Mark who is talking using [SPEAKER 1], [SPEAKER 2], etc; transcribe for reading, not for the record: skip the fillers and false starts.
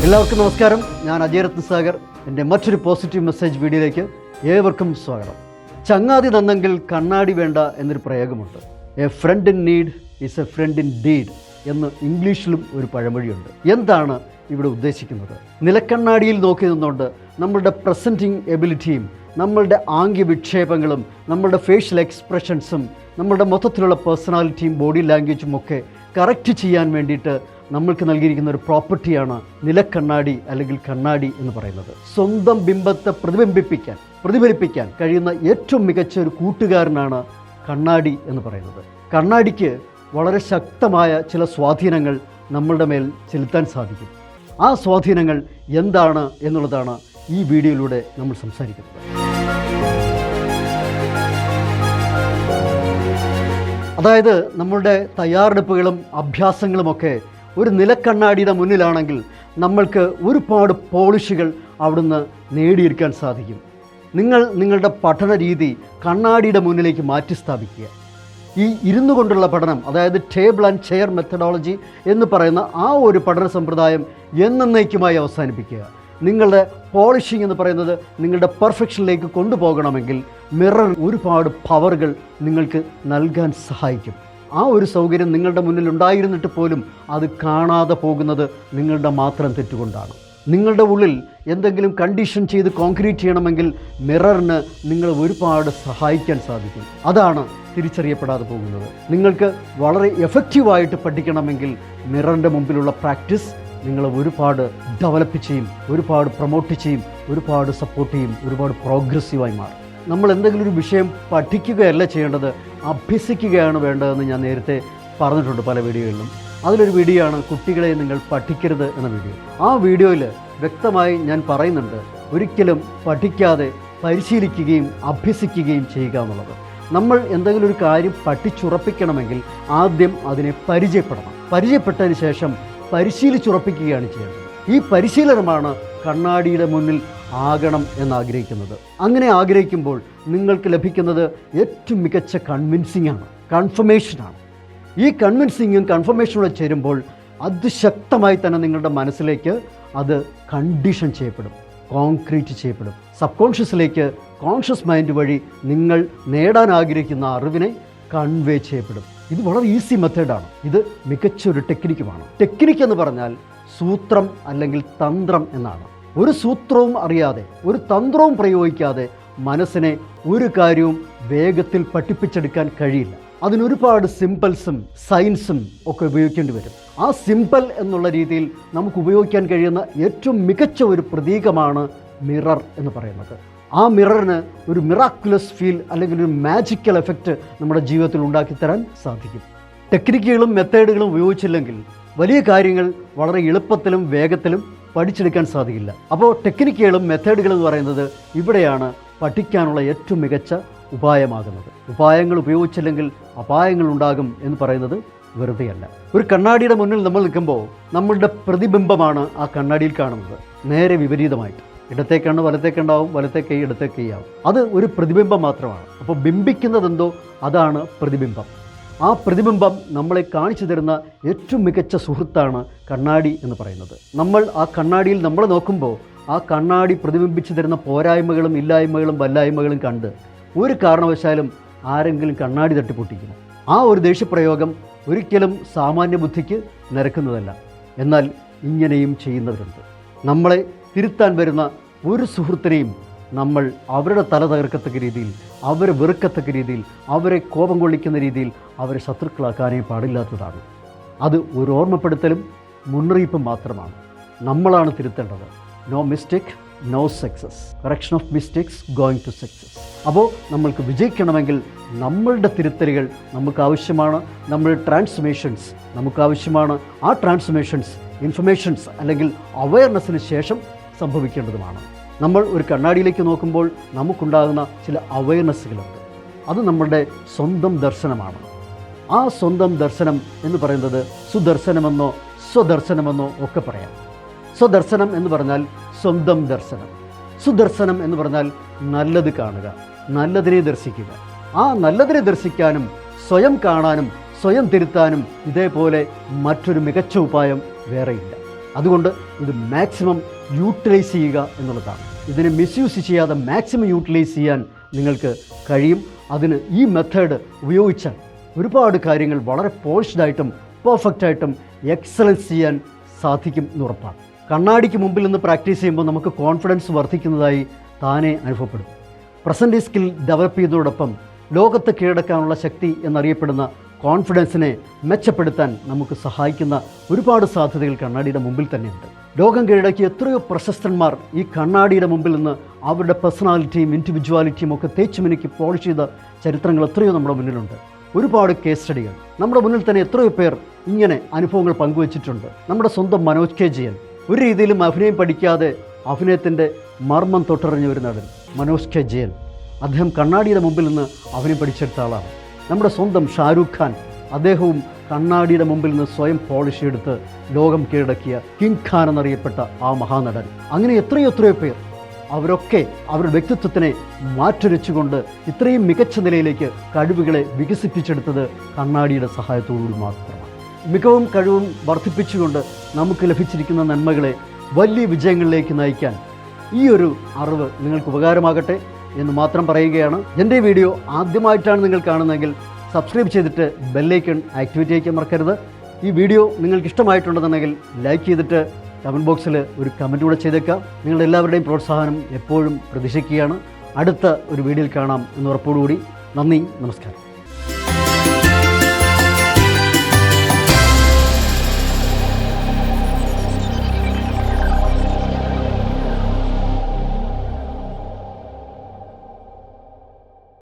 [SPEAKER 1] എല്ലാവർക്കും നമസ്കാരം. ഞാൻ അജയ് രത്നസാഗർ. എൻ്റെ മറ്റൊരു പോസിറ്റീവ് മെസ്സേജ് വീഡിയോയിലേക്ക് ഏവർക്കും സ്വാഗതം. ചങ്ങാതി നന്നെങ്കിൽ കണ്ണാടി വേണ്ട എന്നൊരു പ്രയോഗമുണ്ട്. A friend in need is a friend in deed എന്ന് ഇംഗ്ലീഷിലും ഒരു പഴമൊഴിയുണ്ട്. എന്താണ് ഇവിടെ ഉദ്ദേശിക്കുന്നത്? നിലക്കണ്ണാടിയിൽ നോക്കി നിന്നുകൊണ്ട് നമ്മളുടെ പ്രസൻറ്റിങ് എബിലിറ്റിയും നമ്മളുടെ ആംഗ്യവിക്ഷേപങ്ങളും നമ്മളുടെ ഫേഷ്യൽ എക്സ്പ്രഷൻസും നമ്മളുടെ മൊത്തത്തിലുള്ള പേഴ്സണാലിറ്റിയും ബോഡി ലാംഗ്വേജും ഒക്കെ കറക്റ്റ് ചെയ്യാൻ വേണ്ടിയിട്ട് നമ്മൾക്ക് നൽകിയിരിക്കുന്ന ഒരു പ്രോപ്പർട്ടിയാണ് നിലക്കണ്ണാടി അല്ലെങ്കിൽ കണ്ണാടി എന്ന് പറയുന്നത്. സ്വന്തം ബിംബത്തെ പ്രതിഫലിപ്പിക്കാൻ കഴിയുന്ന ഏറ്റവും മികച്ച ഒരു കൂട്ടുകാരനാണ് കണ്ണാടി എന്ന് പറയുന്നത്. കണ്ണാടിക്ക് വളരെ ശക്തമായ ചില സ്വാധീനങ്ങൾ നമ്മളുടെ മേൽ ചെലുത്താൻ സാധിക്കും. ആ സ്വാധീനങ്ങൾ എന്താണ് എന്നുള്ളതാണ് ഈ വീഡിയോയിലൂടെ നമ്മൾ സംസാരിക്കുന്നത്. അതായത് നമ്മളുടെ തയ്യാറെടുപ്പുകളും അഭ്യാസങ്ങളുമൊക്കെ ഒരു നിലക്കണ്ണാടിയുടെ മുന്നിലാണെങ്കിൽ നമ്മൾക്ക് ഒരുപാട് പോളിഷുകൾ അവിടുന്ന് നേടിയെടുക്കാൻ സാധിക്കും. നിങ്ങളുടെ പഠന രീതി കണ്ണാടിയുടെ മുന്നിലേക്ക് മാറ്റി സ്ഥാപിക്കുക. ഈ ഇരുന്നു കൊണ്ടുള്ള പഠനം, അതായത് ടേബിൾ ആൻഡ് ചെയർ മെത്തഡോളജി എന്ന് പറയുന്ന ആ ഒരു പഠന സമ്പ്രദായം എന്നേക്കുമായി അവസാനിപ്പിക്കുക. നിങ്ങളുടെ പോളിഷിംഗ് എന്ന് പറയുന്നത് നിങ്ങളുടെ പെർഫെക്ഷനിലേക്ക് കൊണ്ടുപോകണമെങ്കിൽ മിറർ ഒരുപാട് പവറുകൾ നിങ്ങൾക്ക് നൽകാൻ സഹായിക്കും. ആ ഒരു സൗകര്യം നിങ്ങളുടെ മുന്നിൽ ഉണ്ടായിരുന്നിട്ട് പോലും അത് കാണാതെ പോകുന്നത് നിങ്ങളുടെ മാത്രം തെറ്റുകൊണ്ടാണ്. നിങ്ങളുടെ ഉള്ളിൽ എന്തെങ്കിലും കണ്ടീഷൻ ചെയ്ത് കോൺക്രീറ്റ് ചെയ്യണമെങ്കിൽ മിററിന് നിങ്ങളെ ഒരുപാട് സഹായിക്കാൻ സാധിക്കും. അതാണ് തിരിച്ചറിയപ്പെടാതെ പോകുന്നത്. നിങ്ങൾക്ക് വളരെ എഫക്റ്റീവായിട്ട് പഠിക്കണമെങ്കിൽ മിററിൻ്റെ മുമ്പിലുള്ള പ്രാക്ടീസ് നിങ്ങളെ ഒരുപാട് ഡെവലപ്പ് ചെയ്യും, ഒരുപാട് പ്രൊമോട്ട് ചെയ്യും, ഒരുപാട് സപ്പോർട്ട് ചെയ്യും, ഒരുപാട് പ്രോഗ്രസീവായി മാറും. നമ്മൾ എന്തെങ്കിലും ഒരു വിഷയം പഠിക്കുകയല്ല ചെയ്യേണ്ടത്, അഭ്യസിക്കുകയാണ് വേണ്ടതെന്ന് ഞാൻ നേരത്തെ പറഞ്ഞിട്ടുണ്ട് പല വീഡിയോകളിലും. അതിലൊരു വീഡിയോ ആണ് കുട്ടികളെ നിങ്ങൾ പഠിക്കരുത് എന്ന വീഡിയോ. ആ വീഡിയോയിൽ വ്യക്തമായി ഞാൻ പറയുന്നുണ്ട്, ഒരിക്കലും പഠിക്കാതെ പരിശീലിക്കുകയും അഭ്യസിക്കുകയും ചെയ്യുക എന്നുള്ളത്. നമ്മൾ എന്തെങ്കിലും ഒരു കാര്യം പഠിച്ചുറപ്പിക്കണമെങ്കിൽ ആദ്യം അതിനെ പരിചയപ്പെട്ടതിന് ശേഷം പരിശീലിച്ചുറപ്പിക്കുകയാണ് ചെയ്യേണ്ടത്. ഈ പരിശീലനമാണ് കണ്ണാടിയുടെ മുന്നിൽ ആകണം എന്നാഗ്രഹിക്കുന്നത്. അങ്ങനെ ആഗ്രഹിക്കുമ്പോൾ നിങ്ങൾക്ക് ലഭിക്കുന്നത് ഏറ്റവും മികച്ച കൺഫർമേഷനാണ്. ഈ കൺഫർമേഷനോടെ ചേരുമ്പോൾ അതിശക്തമായി തന്നെ നിങ്ങളുടെ മനസ്സിലേക്ക് അത് കണ്ടീഷൻ ചെയ്യപ്പെടും, കോൺക്രീറ്റ് ചെയ്യപ്പെടും. സബ് കോൺഷ്യസിലേക്ക് കോൺഷ്യസ് മൈൻഡ് വഴി നിങ്ങൾ നേടാൻ ആഗ്രഹിക്കുന്ന അറിവിനെ കൺവേ ചെയ്യപ്പെടും. ഇത് വളരെ ഈസി മെത്തേഡാണ്. ഇത് മികച്ചൊരു ടെക്നിക്കുമാണ്. ടെക്നിക്ക് എന്ന് പറഞ്ഞാൽ സൂത്രം അല്ലെങ്കിൽ തന്ത്രം എന്നാണ്. ഒരു സൂത്രവും അറിയാതെ, ഒരു തന്ത്രവും പ്രയോഗിക്കാതെ മനസ്സിനെ ഒരു കാര്യവും വേഗത്തിൽ പഠിപ്പിച്ചെടുക്കാൻ കഴിയില്ല. അതിനൊരുപാട് സിമ്പിൾസും സയൻസും ഒക്കെ ഉപയോഗിക്കേണ്ടി വരും. ആ സിമ്പിൾ എന്നുള്ള രീതിയിൽ നമുക്ക് ഉപയോഗിക്കാൻ കഴിയുന്ന ഏറ്റവും മികച്ച ഒരു പ്രതീകമാണ് മിറർ എന്ന് പറയുന്നത്. ആ മിററിന് ഒരു മിറാക്കുലസ് ഫീൽ അല്ലെങ്കിൽ ഒരു മാജിക്കൽ എഫക്റ്റ് നമ്മുടെ ജീവിതത്തിൽ ഉണ്ടാക്കിത്തരാൻ സാധിക്കും. ടെക്നിക്കുകളും മെത്തേഡുകളും ഉപയോഗിച്ചില്ലെങ്കിൽ വലിയ കാര്യങ്ങൾ വളരെ എളുപ്പത്തിലും വേഗത്തിലും പഠിച്ചെടുക്കാൻ സാധിക്കില്ല. അപ്പോൾ ടെക്നിക്കുകളും മെത്തേഡുകളും എന്ന് പറയുന്നത് ഇവിടെയാണ് പഠിക്കാനുള്ള ഏറ്റവും മികച്ച ഉപായമാകുന്നത്. ഉപായങ്ങൾ ഉപയോഗിച്ചില്ലെങ്കിൽ അപായങ്ങൾ ഉണ്ടാകും എന്ന് പറയുന്നത് വെറുതെയല്ല. ഒരു കണ്ണാടിയുടെ മുന്നിൽ നമ്മൾ നിൽക്കുമ്പോൾ നമ്മളുടെ പ്രതിബിംബമാണ് ആ കണ്ണാടിയിൽ കാണുന്നത്. നേരെ വിപരീതമായിട്ട് ഇടത്തേക്കാണ് വലത്തേക്കുണ്ടാവും, വലത്തേക്കൈ ഇടത്തേക്കൈയാവും. അത് ഒരു പ്രതിബിംബം മാത്രമാണ്. അപ്പോൾ ബിംബിക്കുന്നതെന്തോ അതാണ് പ്രതിബിംബം. ആ പ്രതിബിംബം നമ്മളെ കാണിച്ചു തരുന്ന ഏറ്റവും മികച്ച സുഹൃത്താണ് കണ്ണാടി എന്ന് പറയുന്നത്. നമ്മൾ ആ കണ്ണാടിയിൽ നമ്മൾ നോക്കുമ്പോൾ ആ കണ്ണാടി പ്രതിബിംബിച്ചു തരുന്ന പോരായ്മകളും ഇല്ലായ്മകളും വല്ലായ്മകളും കണ്ട് ഒരു കാരണവശാലും ആരെങ്കിലും കണ്ണാടി തട്ടിപ്പൊട്ടിക്കുന്നു. ആ ഒരു ദേഷ്യപ്രയോഗം ഒരിക്കലും സാമാന്യ ബുദ്ധിക്ക് നിരക്കുന്നതല്ല. എന്നാൽ ഇങ്ങനെയും ചെയ്യുന്നവരുണ്ട്. നമ്മളെ തിരുത്താൻ വരുന്ന ഒരു സുഹൃത്തിനെയും നമ്മൾ അവരുടെ തല തകർക്കത്തക്ക രീതിയിൽ, അവരെ വെറുക്കത്തക്ക രീതിയിൽ, അവരെ കോപം കൊള്ളിക്കുന്ന രീതിയിൽ അവരെ ശത്രുക്കളാക്കാനേ പാടില്ലാത്തതാണ്. അത് ഒരു ഓർമ്മപ്പെടുത്തലും മുന്നറിയിപ്പും മാത്രമാണ്. നമ്മളാണ് തിരുത്തേണ്ടത്. No mistake no success, correction of mistakes going to success. അപ്പോൾ നമ്മൾക്ക് വിജയിക്കണമെങ്കിൽ നമ്മളുടെ തിരുത്തലുകൾ നമുക്ക് ആവശ്യമാണ്. നമ്മളുടെ ട്രാൻസ്ഫോർമേഷൻസ് നമുക്ക് ആവശ്യമാണ്. ആ ട്രാൻസ്ഫോർമേഷൻസ് ഇൻഫർമേഷൻസ് അല്ലെങ്കിൽ അവയർനെസ്സിന് ശേഷം സംഭവിക്കേണ്ടതുമാണ്. നമ്മൾ ഒരു കണ്ണാടിയിലേക്ക് നോക്കുമ്പോൾ നമുക്കുണ്ടാകുന്ന ചില അവയർനെസ്സുകളുണ്ട്. അത് നമ്മളുടെ സ്വന്തം ദർശനമാണ്. ആ സ്വന്തം ദർശനം എന്ന് പറയുന്നത് സുദർശനമെന്നോ സ്വദർശനമെന്നോ ഒക്കെ പറയാം. സ്വദർശനം എന്ന് പറഞ്ഞാൽ സ്വന്തം ദർശനം. സുദർശനം എന്ന് പറഞ്ഞാൽ നല്ലത് കാണുക, നല്ലതിനെ ദർശിക്കുക. ആ നല്ലതിനെ ദർശിക്കാനും സ്വയം കാണാനും സ്വയം തിരുത്താനും ഇതേപോലെ മറ്റൊരു മികച്ച ഉപായം വേറെയില്ല. അതുകൊണ്ട് ഇത് മാക്സിമം യൂട്ടിലൈസ് ചെയ്യുക എന്നുള്ളതാണ്. ഇതിനെ മിസ്യൂസ് ചെയ്യാതെ മാക്സിമം യൂട്ടിലൈസ് ചെയ്യാൻ നിങ്ങൾക്ക് കഴിയും. അതിന് ഈ മെത്തേഡ് ഉപയോഗിച്ചാൽ ഒരുപാട് കാര്യങ്ങൾ വളരെ പോളിഷ്ഡായിട്ടും പെർഫെക്റ്റായിട്ടും എക്സലൻസ് ചെയ്യാൻ സാധിക്കും എന്നുറപ്പാണ്. കണ്ണാടിക്ക് മുമ്പിൽ നിന്ന് പ്രാക്ടീസ് ചെയ്യുമ്പോൾ നമുക്ക് കോൺഫിഡൻസ് വർദ്ധിക്കുന്നതായി താനേ അനുഭവപ്പെടും. പ്രസൻറ്റ് സ്കിൽ ഡെവലപ്പ് ചെയ്യുന്നതോടൊപ്പം ലോകത്തെ കീഴടക്കാനുള്ള ശക്തി എന്നറിയപ്പെടുന്ന കോൺഫിഡൻസിനെ മെച്ചപ്പെടുത്താൻ നമുക്ക് സഹായിക്കുന്ന ഒരുപാട് സാധ്യതകൾ കണ്ണാടിയുടെ മുമ്പിൽ തന്നെയുണ്ട്. ലോകം കീഴടക്കിയ എത്രയോ പ്രശസ്തന്മാർ ഈ കണ്ണാടിയുടെ മുമ്പിൽ നിന്ന് അവരുടെ പേഴ്സണാലിറ്റിയും ഇൻഡിവിജ്വാലിറ്റിയും ഒക്കെ തേച്ചുമിനുക്കി പോളിഷ് ചെയ്ത ചരിത്രങ്ങൾ എത്രയോ നമ്മുടെ മുന്നിലുണ്ട്. ഒരുപാട് കേസ് സ്റ്റഡികൾ നമ്മുടെ മുന്നിൽ തന്നെ എത്രയോ പേർ ഇങ്ങനെ അനുഭവങ്ങൾ പങ്കുവച്ചിട്ടുണ്ട്. നമ്മുടെ സ്വന്തം മനോജ് കെ ജയൻ ഒരു രീതിയിലും അഭിനയം പഠിക്കാതെ അഭിനയത്തിൻ്റെ മർമ്മം തൊട്ടറിഞ്ഞ ഒരു നടൻ മനോജ് കെ ജയൻ. അദ്ദേഹം കണ്ണാടിയുടെ മുമ്പിൽ നിന്ന് അഭിനയം പഠിച്ചെടുത്ത ആളാണ്. നമ്മുടെ സ്വന്തം ഷാരൂഖ് ഖാൻ, അദ്ദേഹവും കണ്ണാടിയുടെ മുമ്പിൽ നിന്ന് സ്വയം പോളിഷ് എടുത്ത് ലോകം കീഴടക്കിയ കിങ് ഖാൻ എന്നറിയപ്പെട്ട ആ മഹാനടൻ. അങ്ങനെ എത്രയോ പേർ അവരൊക്കെ അവരുടെ വ്യക്തിത്വത്തിനെ മാറ്റുരച്ചുകൊണ്ട് ഇത്രയും മികച്ച നിലയിലേക്ക് കഴിവുകളെ വികസിപ്പിച്ചെടുത്തത് കണ്ണാടിയുടെ സഹായത്തോടുകൂടി മാത്രമാണ്. മികവും കഴിവും വർദ്ധിപ്പിച്ചുകൊണ്ട് നമുക്ക് ലഭിച്ചിരിക്കുന്ന നന്മകളെ വലിയ വിജയങ്ങളിലേക്ക് നയിക്കാൻ ഈ ഒരു അറിവ് നിങ്ങൾക്ക് ഉപകാരമാകട്ടെ എന്ന് മാത്രം പറയുകയാണ്. എൻ്റെ വീഡിയോ ആദ്യമായിട്ടാണ് നിങ്ങൾ കാണുന്നതെങ്കിൽ സബ്സ്ക്രൈബ് ചെയ്തിട്ട് ബെല്ലൈക്കൺ ആക്ടിവേറ്റ് ചെയ്യാൻ മറക്കരുത്. ഈ വീഡിയോ നിങ്ങൾക്ക് ഇഷ്ടമായിട്ടുണ്ടെന്നുണ്ടെങ്കിൽ ലൈക്ക് ചെയ്തിട്ട് കമൻറ്റ് ബോക്സിൽ ഒരു കമൻറ്റ് കൂടെ ചെയ്തേക്കാം. നിങ്ങളുടെ എല്ലാവരുടെയും പ്രോത്സാഹനം എപ്പോഴും പ്രതീക്ഷിക്കുകയാണ്. അടുത്ത ഒരു വീഡിയോയിൽ കാണാം എന്ന് ഉറപ്പോടുകൂടി നന്ദി, നമസ്കാരം.